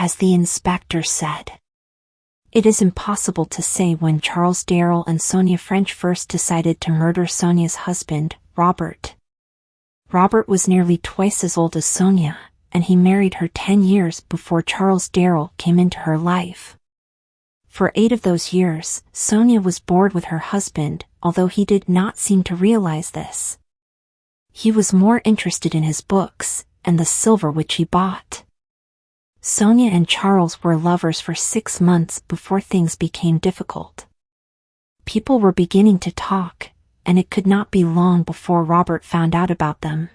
as the inspector said. It is impossible to say when Charles Darrell and Sonia French first decided to murder Sonia's husband, Robert. Robert was nearly twice as old as Sonia, and he married her 10 years before Charles Darrell came into her life. For 8 of those years, Sonia was bored with her husband, although he did not seem to realize this. He was more interested in his books and the silver which he bought. Sonia and Charles were lovers for 6 months before things became difficult. People were beginning to talk, and it could not be long before Robert found out about them.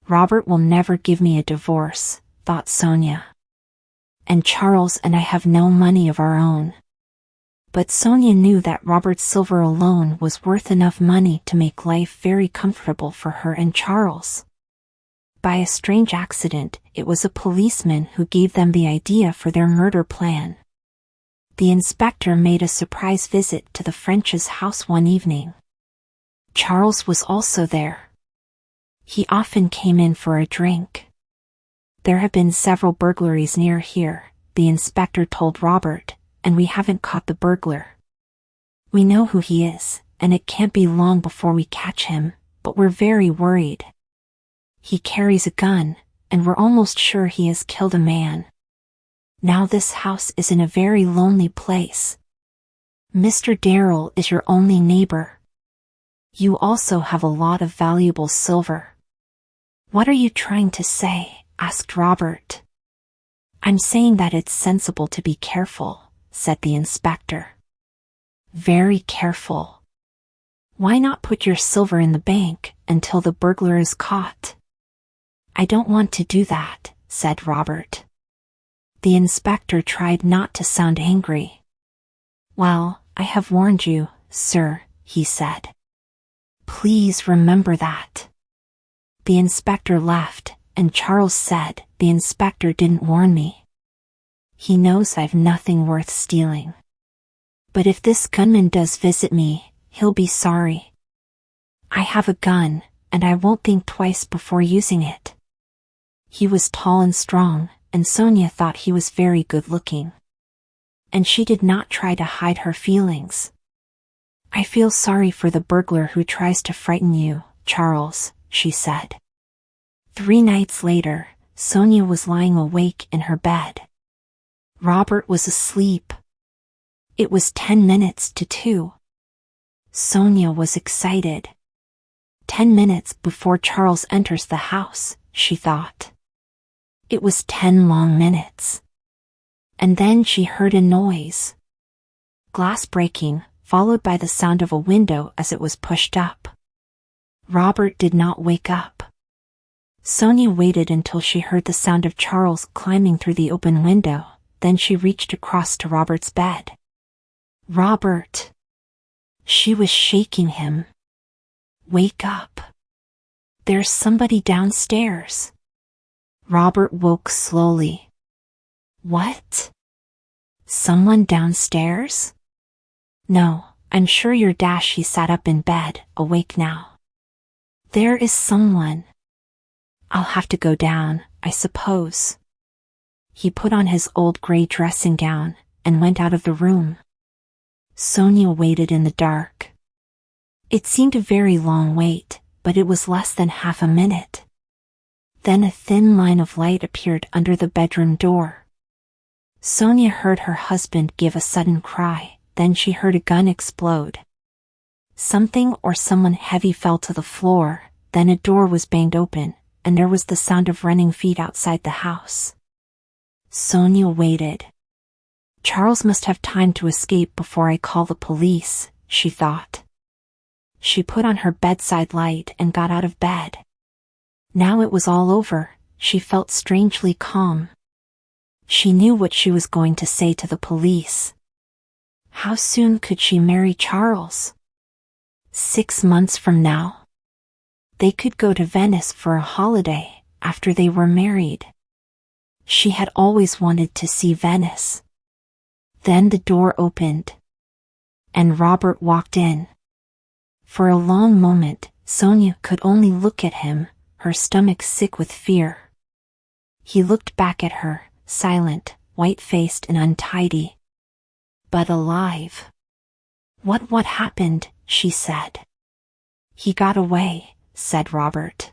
Robert will never give me a divorce, thought Sonia. And Charles and I have no money of our own. But Sonia knew that Robert's silver alone was worth enough money to make life very comfortable for her and Charles. By a strange accident, it was a policeman who gave them the idea for their murder plan. The inspector made a surprise visit to the French's house one evening. Charles was also there. He often came in for a drink. There have been several burglaries near here, the inspector told Robert, and we haven't caught the burglar. We know who he is, and it can't be long before we catch him, but we're very worried. He carries a gun, and we're almost sure he has killed a man. Now this house is in a very lonely place. Mr. Darrell is your only neighbor. You also have a lot of valuable silver. What are you trying to say? Asked Robert. I'm saying that it's sensible to be careful, said the inspector. Very careful. Why not put your silver in the bank until the burglar is caught? I don't want to do that, said Robert. The inspector tried not to sound angry. Well, I have warned you, sir, he said. Please remember that. The inspector left, and Charles said, the inspector didn't warn me. He knows I've nothing worth stealing. But if this gunman does visit me, he'll be sorry. I have a gun, and I won't think twice before using it. He was tall and strong, and Sonia thought he was very good-looking. And she did not try to hide her feelings. I feel sorry for the burglar who tries to frighten you, Charles, she said. 3 nights later, Sonia was lying awake in her bed. Robert was asleep. It was 10 minutes to 2. Sonia was excited. 10 minutes before Charles enters the house, she thought. It was 10 long minutes. And then she heard a noise. Glass breaking, followed by the sound of a window as it was pushed up. Robert did not wake up. Sonia waited until she heard the sound of Charles climbing through the open window, then she reached across to Robert's bed. Robert! She was shaking him. Wake up. There's somebody downstairs. Robert woke slowly. What? Someone downstairs? No, I'm sure you're Dash. He sat up in bed, awake now. There is someone. I'll have to go down, I suppose. He put on his old gray dressing gown, and went out of the room. Sonia waited in the dark. It seemed a very long wait, but it was less than half a minute. Then a thin line of light appeared under the bedroom door. Sonia heard her husband give a sudden cry, then she heard a gun explode. Something or someone heavy fell to the floor, then a door was banged open, and there was the sound of running feet outside the house. Sonia waited. Charles must have time to escape before I call the police, she thought. She put on her bedside light and got out of bed. Now it was all over, she felt strangely calm. She knew what she was going to say to the police. How soon could she marry Charles? 6 months from now? They could go to Venice for a holiday, after they were married. She had always wanted to see Venice. Then the door opened. And Robert walked in. For a long moment, Sonia could only look at him, her stomach sick with fear. He looked back at her, silent, white-faced and untidy. But alive. What happened?" she said. "He got away," said Robert.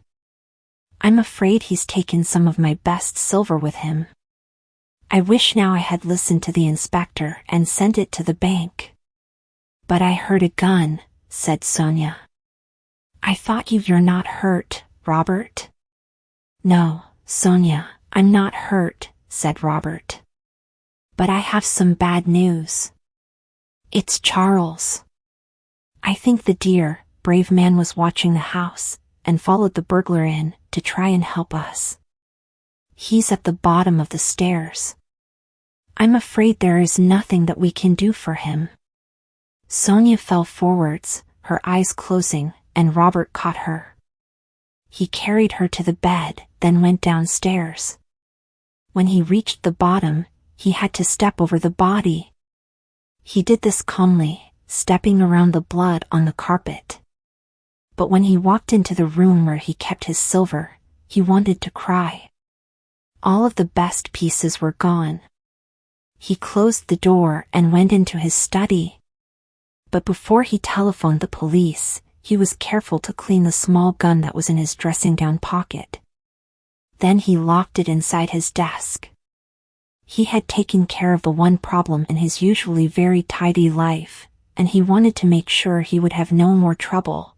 "I'm afraid he's taken some of my best silver with him. I wish now I had listened to the inspector and sent it to the bank." "But I heard a gun," said Sonia. "I thought you're not hurt, Robert?" "No, Sonia, I'm not hurt," said Robert. "But I have some bad news. It's Charles. I think the dear, brave man was watching the house and followed the burglar in to try and help us. He's at the bottom of the stairs. I'm afraid there is nothing that we can do for him." Sonia fell forwards, her eyes closing, and Robert caught her. He carried her to the bed, then went downstairs. When he reached the bottom, he had to step over the body. He did this calmly, stepping around the blood on the carpet. But when he walked into the room where he kept his silver, he wanted to cry. All of the best pieces were gone. He closed the door and went into his study. But before he telephoned the police, he was careful to clean the small gun that was in his dressing-gown pocket. Then he locked it inside his desk. He had taken care of the one problem in his usually very tidy life, and he wanted to make sure he would have no more trouble.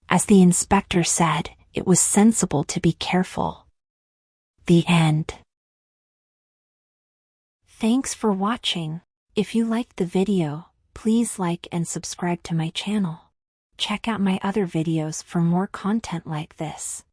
As the inspector said, it was sensible to be careful. The end. Thanks for watching. If you liked the video, please like and subscribe to my channel. Check out my other videos for more content like this.